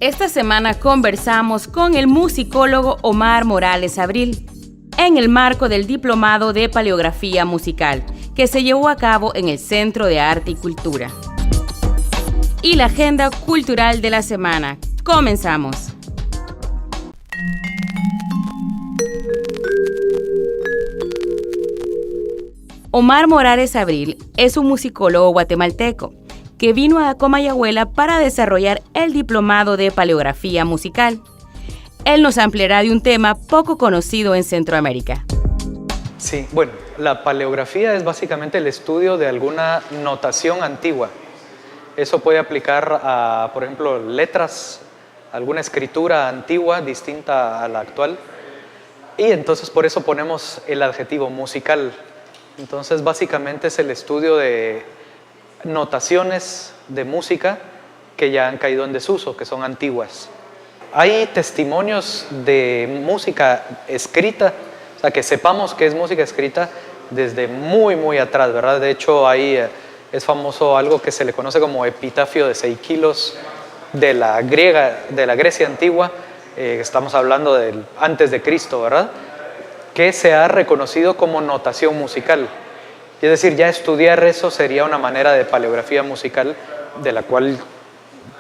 Esta semana conversamos con el musicólogo Omar Morales Abril en el marco del Diplomado de Paleografía Musical que se llevó a cabo en el Centro de Arte y Cultura. Y la agenda cultural de la semana. Comenzamos. Omar Morales Abril es un musicólogo guatemalteco que vino a Comayagüela para desarrollar el Diplomado de Paleografía Musical. Él nos ampliará de un tema poco conocido en Centroamérica. Sí, bueno, la paleografía es básicamente el estudio de alguna notación antigua. Eso puede aplicar a, por ejemplo, letras, alguna escritura antigua distinta a la actual. Y entonces por eso ponemos el adjetivo musical. Entonces básicamente es el estudio de notaciones de música que ya han caído en desuso, que son antiguas. Hay testimonios de música escrita, o sea, que sepamos que es música escrita desde muy atrás, ¿verdad? De hecho, ahí es famoso algo que se le conoce como epitafio de Seikilos de la Grecia antigua, estamos hablando del antes de Cristo, ¿verdad? Que se ha reconocido como notación musical. Es decir, ya estudiar eso sería una manera de paleografía musical de la cual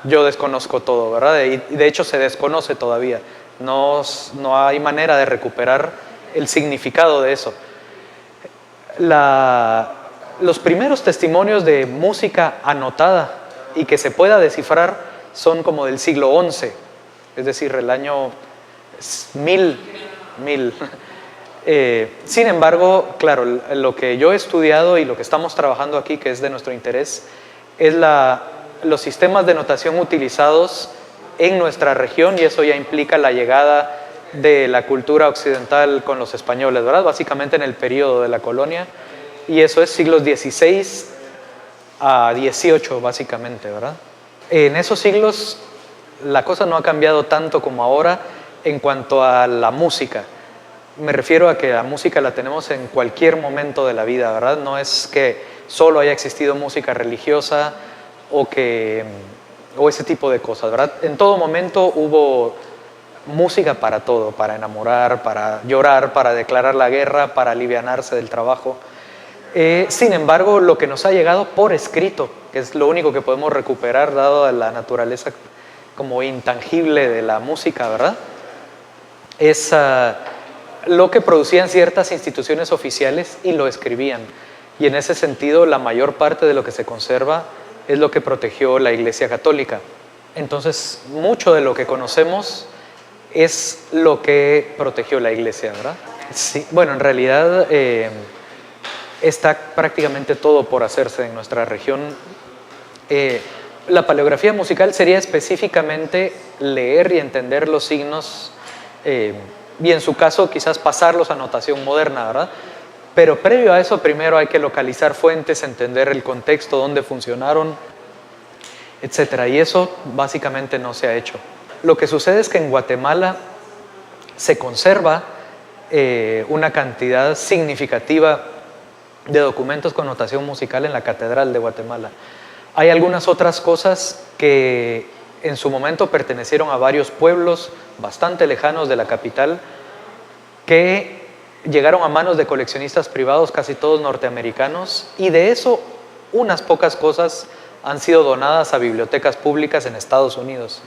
yo desconozco todo, ¿verdad? Y de hecho se desconoce todavía. No hay manera de recuperar el significado de eso. Los primeros testimonios de música anotada y que se pueda descifrar son como del siglo XI, es decir, el año 1000. Sin embargo, claro, lo que yo he estudiado y lo que estamos trabajando aquí, que es de nuestro interés, es los sistemas de notación utilizados en nuestra región, y eso ya implica la llegada de la cultura occidental con los españoles, ¿verdad? Básicamente en el periodo de la colonia, y eso es siglos XVI a XVIII, básicamente, ¿verdad? En esos siglos la cosa no ha cambiado tanto como ahora en cuanto a la música. Me refiero a que la música la tenemos en cualquier momento de la vida, ¿verdad? No es que solo haya existido música religiosa o ese tipo de cosas, ¿verdad? En todo momento hubo música para todo, para enamorar, para llorar, para declarar la guerra, para alivianarse del trabajo. Sin embargo, lo que nos ha llegado por escrito, que es lo único que podemos recuperar dado la naturaleza como intangible de la música, ¿verdad? Es lo que producían ciertas instituciones oficiales y lo escribían. Y en ese sentido, la mayor parte de lo que se conserva es lo que protegió la Iglesia Católica. Entonces, mucho de lo que conocemos es lo que protegió la Iglesia, ¿verdad? Sí, bueno, en realidad está prácticamente todo por hacerse en nuestra región. La paleografía musical sería específicamente leer y entender los signos, y en su caso quizás pasarlos a notación moderna, ¿verdad? Pero previo a eso, primero hay que localizar fuentes, entender el contexto, dónde funcionaron, etc. Y eso básicamente no se ha hecho. Lo que sucede es que en Guatemala se conserva una cantidad significativa de documentos con notación musical en la Catedral de Guatemala. Hay algunas otras cosas que en su momento pertenecieron a varios pueblos bastante lejanos de la capital que llegaron a manos de coleccionistas privados, casi todos norteamericanos, y de eso unas pocas cosas han sido donadas a bibliotecas públicas en Estados Unidos.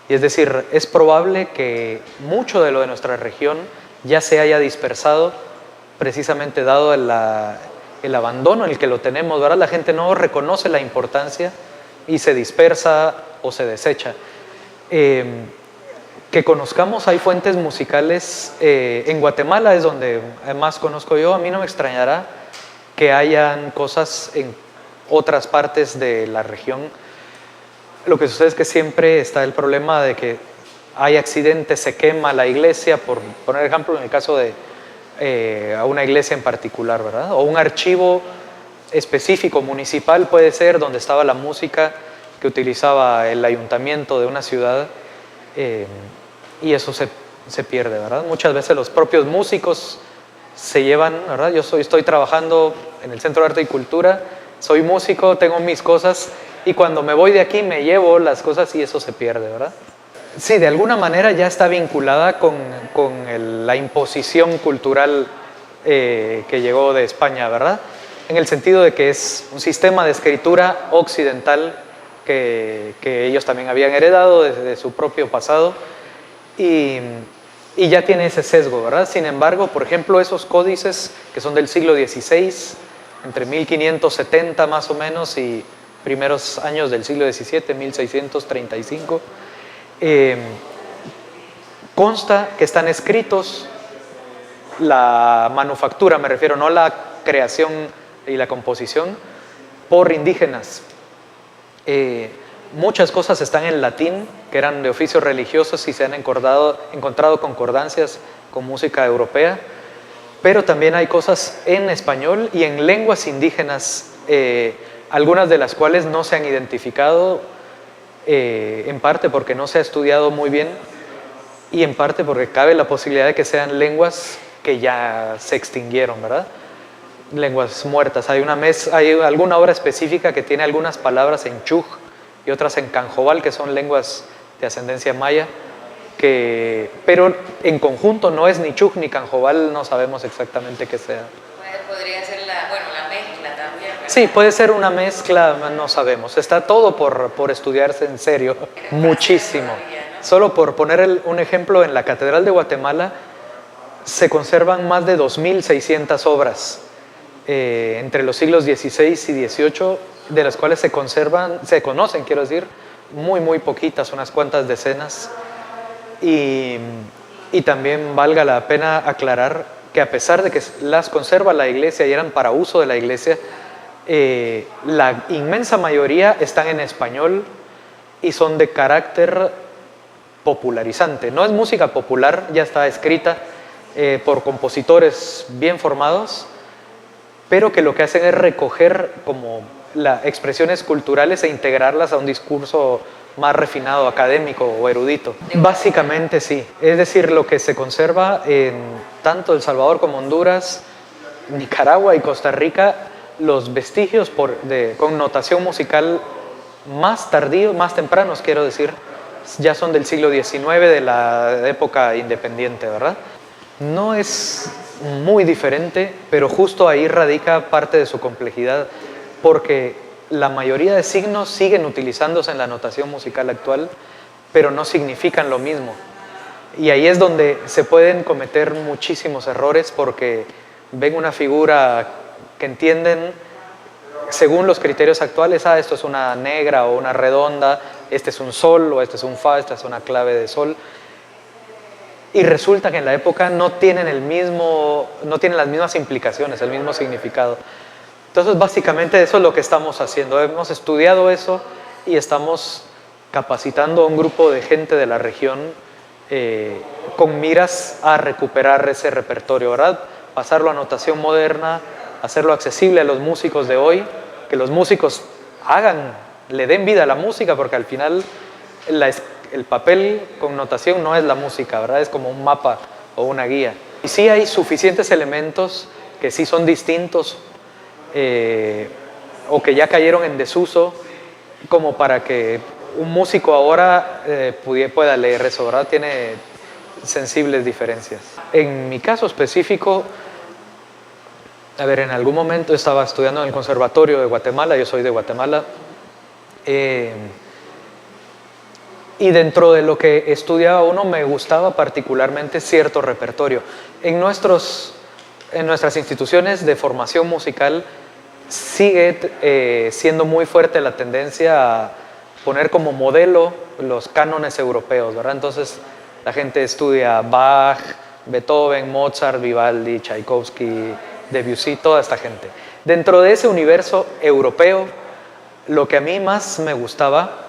Y es decir, es probable que mucho de lo de nuestra región ya se haya dispersado precisamente dado el abandono en el que lo tenemos, ¿verdad? La gente no reconoce la importancia y se dispersa o se desecha. Que conozcamos, hay fuentes musicales, en Guatemala es donde más conozco yo. A mí no me extrañará que hayan cosas en otras partes de la región. Lo que sucede es que siempre está el problema de que hay accidentes, se quema la iglesia, por poner ejemplo en el caso de a una iglesia en particular, ¿verdad? O un archivo específico municipal puede ser donde estaba la música que utilizaba el ayuntamiento de una ciudad, y eso se pierde, ¿verdad? Muchas veces los propios músicos se llevan, ¿verdad? Yo estoy trabajando en el Centro de Arte y Cultura, soy músico, tengo mis cosas, y cuando me voy de aquí me llevo las cosas y eso se pierde, ¿verdad? Sí, de alguna manera ya está vinculada con la imposición cultural que llegó de España, ¿verdad? En el sentido de que es un sistema de escritura occidental que ellos también habían heredado desde su propio pasado y ya tiene ese sesgo, ¿verdad? Sin embargo, por ejemplo, esos códices que son del siglo XVI, entre 1570 más o menos y primeros años del siglo XVII, 1635, consta que están escritos, la manufactura, me refiero, no la creación y la composición, por indígenas. Muchas cosas están en latín, que eran de oficios religiosos y se han encontrado concordancias con música europea, pero también hay cosas en español y en lenguas indígenas, algunas de las cuales no se han identificado, en parte porque no se ha estudiado muy bien y en parte porque cabe la posibilidad de que sean lenguas que ya se extinguieron, ¿verdad? Lenguas muertas. Hay alguna obra específica que tiene algunas palabras en chuj y otras en canjobal, que son lenguas de ascendencia maya, pero en conjunto no es ni chuj ni canjobal, no sabemos exactamente qué sea. Podría ser la mezcla también, ¿verdad? Sí, puede ser una mezcla, no sabemos. Está todo por estudiarse en serio, muchísimo. Solo por poner un ejemplo, en la Catedral de Guatemala se conservan más de 2.600 obras entre los siglos XVI y XVIII, de las cuales se conocen, quiero decir, muy poquitas, unas cuantas decenas. Y también valga la pena aclarar que a pesar de que las conserva la Iglesia y eran para uso de la Iglesia, la inmensa mayoría están en español y son de carácter popularizante. No es música popular, ya está escrita por compositores bien formados, pero que lo que hacen es recoger como las expresiones culturales e integrarlas a un discurso más refinado, académico o erudito. Básicamente sí, es decir, lo que se conserva en tanto El Salvador como Honduras, Nicaragua y Costa Rica, los vestigios de connotación musical más tardíos, más tempranos, quiero decir, ya son del siglo XIX, de la época independiente, ¿verdad? No es muy diferente, pero justo ahí radica parte de su complejidad, porque la mayoría de signos siguen utilizándose en la notación musical actual, pero no significan lo mismo. Y ahí es donde se pueden cometer muchísimos errores, porque ven una figura que entienden según los criterios actuales, esto es una negra o una redonda, este es un sol o este es un fa, esta es una clave de sol. Y resulta que en la época no tienen las mismas implicaciones, el mismo significado. Entonces, básicamente eso es lo que estamos haciendo. Hemos estudiado eso y estamos capacitando a un grupo de gente de la región con miras a recuperar ese repertorio, ¿verdad? Pasarlo a notación moderna, hacerlo accesible a los músicos de hoy, que los músicos le den vida a la música, porque al final el papel con notación no es la música, ¿verdad? Es como un mapa o una guía. Y sí hay suficientes elementos que sí son distintos o que ya cayeron en desuso, como para que un músico ahora pueda leer eso, ¿verdad? Tiene sensibles diferencias. En mi caso específico, en algún momento estaba estudiando en el Conservatorio de Guatemala, yo soy de Guatemala, y dentro de lo que estudiaba uno me gustaba particularmente cierto repertorio. En nuestras instituciones de formación musical sigue siendo muy fuerte la tendencia a poner como modelo los cánones europeos, ¿verdad? Entonces la gente estudia Bach, Beethoven, Mozart, Vivaldi, Tchaikovsky, Debussy, toda esta gente. Dentro de ese universo europeo, lo que a mí más me gustaba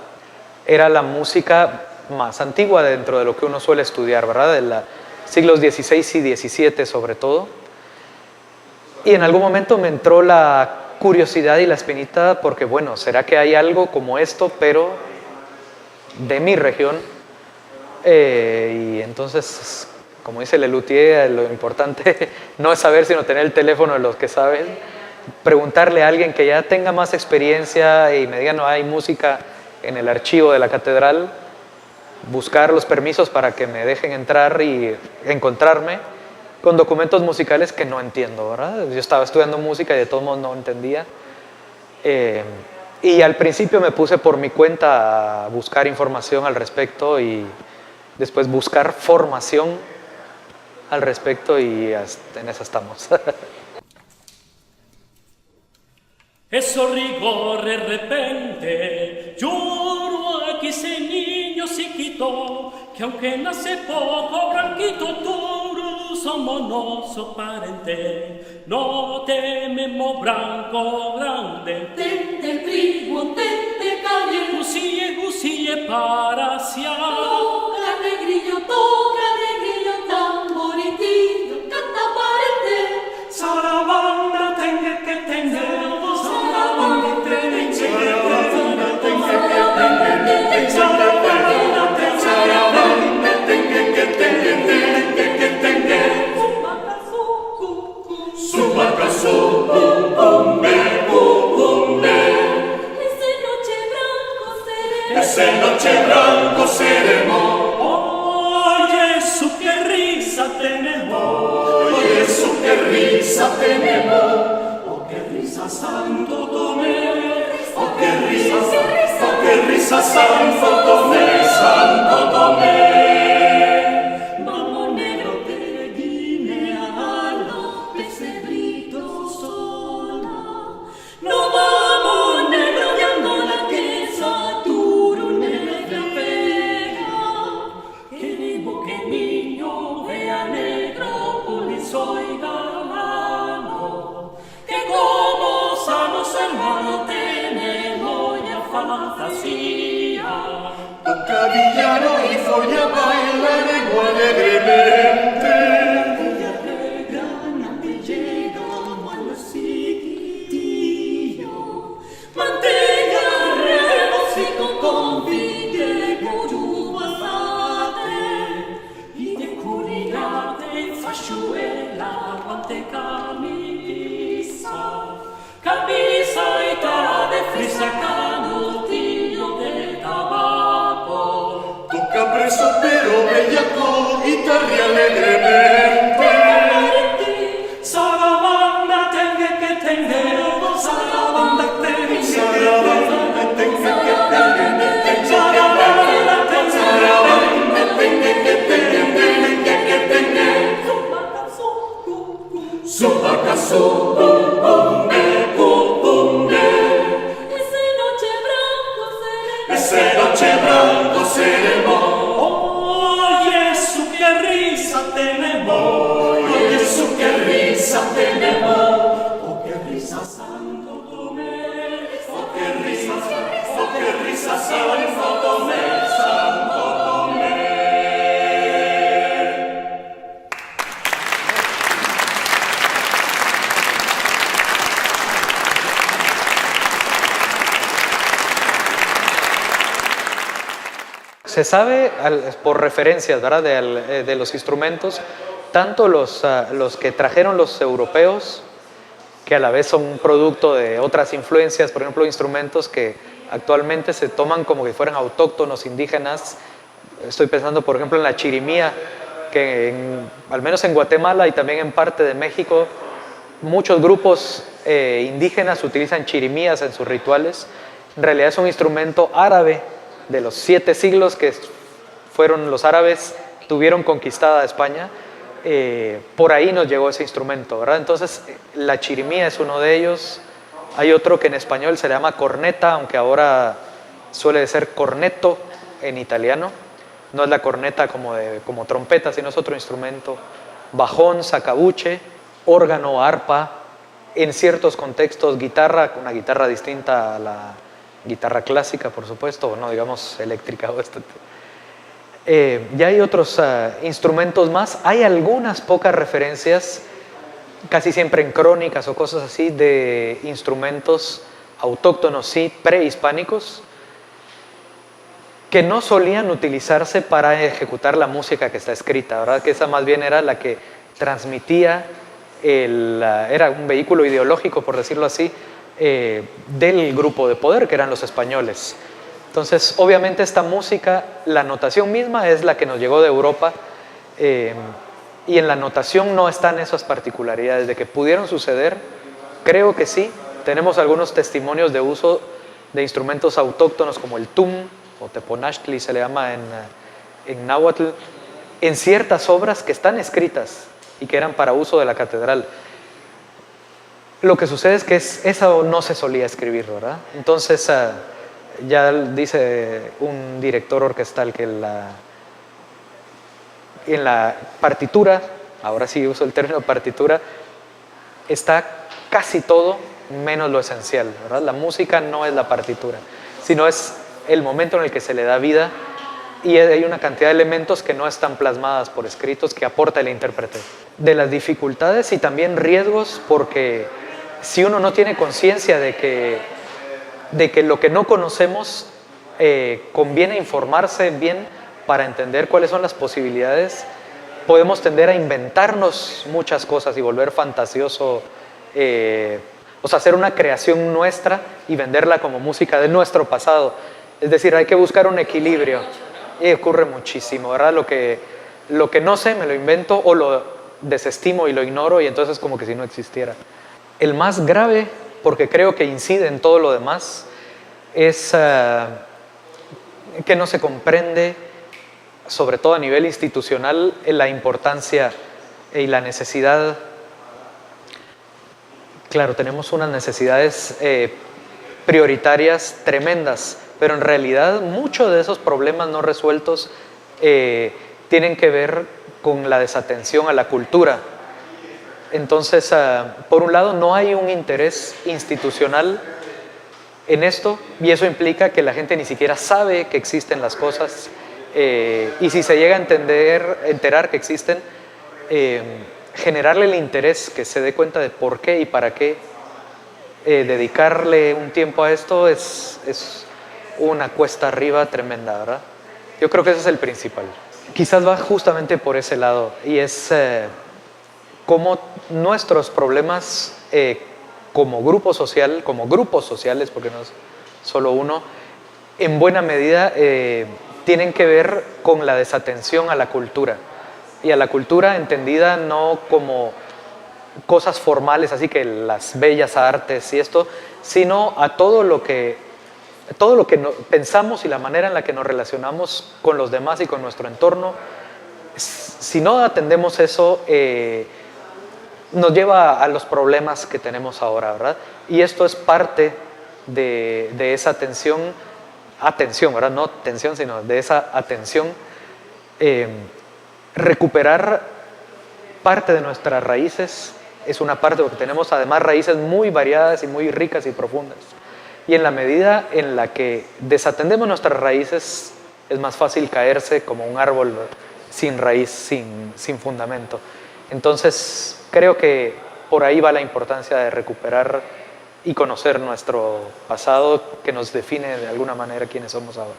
era la música más antigua dentro de lo que uno suele estudiar, ¿verdad? De los siglos XVI y XVII sobre todo. Y en algún momento me entró la curiosidad y la espinita porque, bueno, ¿será que hay algo como esto, pero de mi región? Y entonces, como dice Lelutier, lo importante no es saber, sino tener el teléfono de los que saben. Preguntarle a alguien que ya tenga más experiencia y me diga, no hay música en el archivo de la catedral, buscar los permisos para que me dejen entrar y encontrarme con documentos musicales que no entiendo, ¿verdad? Yo estaba estudiando música y de todos modos no entendía. Y al principio me puse por mi cuenta a buscar información al respecto y después buscar formación al respecto y en eso estamos. Eso rigor de repente, lloro a que ese niño chiquito, que aunque nace poco, branquito, duro, somos monoso parente, no tememos branco grande. Tente trigo, tente calle, gusille para siar. toca negrillo, tamboritillo, canta parente. Sarabanda tenga que tener. Ese noche blanco seremos. Oye, su qué risa tenemos. Oye, su qué risa tenemos. Oh, qué risa Santo Tomé. Oh, qué risa Santo Tomé, Santo Tomé. Vamos negro de Guinea a los pesebritos sola. no vamos negro de Angola que Saturo negra pega. Queremos que el niño vea negro, pulizo y galano. Que como sanos hermanos tenemos ya fantasía. Toca villano y folla baila lengua alegremente. De Granada llegamos a los chiquitillos. Mantella, rebocico, confite, cuyubasate. Y de curinate, fachuela, guante, camisa y tara de frisa, canutillo de tabaco. Toca preso pero bellaco, guitarra alegremente. Sarabanda tenga que tener, sarabanda tenga que Ese noche blanco seremos. oye, su qué risa tenemos. Oye, su qué risa tenemos. Oh, qué risa Santo Tomé. Oh, qué risa Santo Tomé, Santo Tomé. Se sabe por referencias, ¿verdad? De los instrumentos, tanto los que trajeron los europeos, que a la vez son un producto de otras influencias, por ejemplo, instrumentos que actualmente se toman como que fueran autóctonos, indígenas. Estoy pensando, por ejemplo, en la chirimía, que al menos en Guatemala y también en parte de México, muchos grupos indígenas utilizan chirimías en sus rituales. En realidad es un instrumento árabe de los 7 siglos que fueron los árabes, tuvieron conquistada España. Por ahí nos llegó ese instrumento, ¿verdad? Entonces la chirimía es uno de ellos. Hay otro que en español se le llama corneta, aunque ahora suele ser corneto en italiano. No es la corneta como trompeta, sino es otro instrumento. Bajón, sacabuche, órgano, arpa, en ciertos contextos guitarra, una guitarra distinta a la guitarra clásica, por supuesto, o no digamos eléctrica. Ya hay otros instrumentos más. Hay algunas pocas referencias, casi siempre en crónicas o cosas así, de instrumentos autóctonos, sí, prehispánicos, que no solían utilizarse para ejecutar la música que está escrita, ¿verdad? Que esa más bien era la que transmitía, era un vehículo ideológico, por decirlo así, del grupo de poder, que eran los españoles. Entonces, obviamente esta música, la notación misma es la que nos llegó de Europa, y en la notación no están esas particularidades de que pudieron suceder. Creo que sí. Tenemos algunos testimonios de uso de instrumentos autóctonos como el tum o teponachtli se le llama en náhuatl, en ciertas obras que están escritas y que eran para uso de la catedral. Lo que sucede es que eso no se solía escribir, ¿verdad? Entonces, ya dice un director orquestal que en la partitura, ahora sí uso el término partitura, está casi todo menos lo esencial, ¿verdad? La música no es la partitura, sino es el momento en el que se le da vida, y hay una cantidad de elementos que no están plasmadas por escritos que aporta el intérprete. De las dificultades y también riesgos, porque si uno no tiene conciencia de que lo que no conocemos, conviene informarse bien para entender cuáles son las posibilidades, podemos tender a inventarnos muchas cosas y volver fantasioso, o sea, hacer una creación nuestra y venderla como música de nuestro pasado. Es decir, hay que buscar un equilibrio, y ocurre muchísimo, ¿verdad? Lo que no sé me lo invento o lo desestimo y lo ignoro, y entonces es como que si no existiera. El más grave, porque creo que incide en todo lo demás, es que no se comprende, sobre todo a nivel institucional, la importancia y la necesidad. Claro, tenemos unas necesidades prioritarias tremendas, pero en realidad muchos de esos problemas no resueltos tienen que ver con la desatención a la cultura. Entonces, por un lado, no hay un interés institucional en esto, y eso implica que la gente ni siquiera sabe que existen las cosas, y si se llega a enterar que existen, generarle el interés, que se dé cuenta de por qué y para qué dedicarle un tiempo a esto es una cuesta arriba tremenda, ¿verdad? Yo creo que ese es el principal. Quizás va justamente por ese lado, y es cómo nuestros problemas como grupo social, como grupos sociales, porque no es solo uno, en buena medida tienen que ver con la desatención a la cultura, y a la cultura entendida no como cosas formales, así que las bellas artes y esto, sino a todo lo que pensamos y la manera en la que nos relacionamos con los demás y con nuestro entorno. Si no atendemos eso, nos lleva a los problemas que tenemos ahora, ¿verdad? Y esto es parte de esa atención, ¿verdad? No tensión, sino de esa atención. Recuperar parte de nuestras raíces es una parte, porque tenemos además raíces muy variadas y muy ricas y profundas. Y en la medida en la que desatendemos nuestras raíces, es más fácil caerse como un árbol sin raíz, sin fundamento. Entonces, creo que por ahí va la importancia de recuperar y conocer nuestro pasado, que nos define de alguna manera quiénes somos ahora.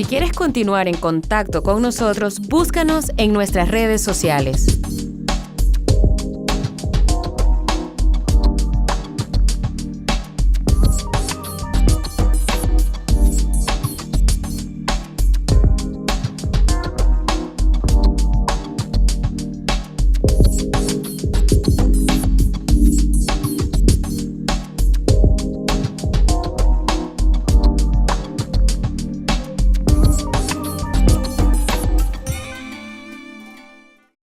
Si quieres continuar en contacto con nosotros, búscanos en nuestras redes sociales.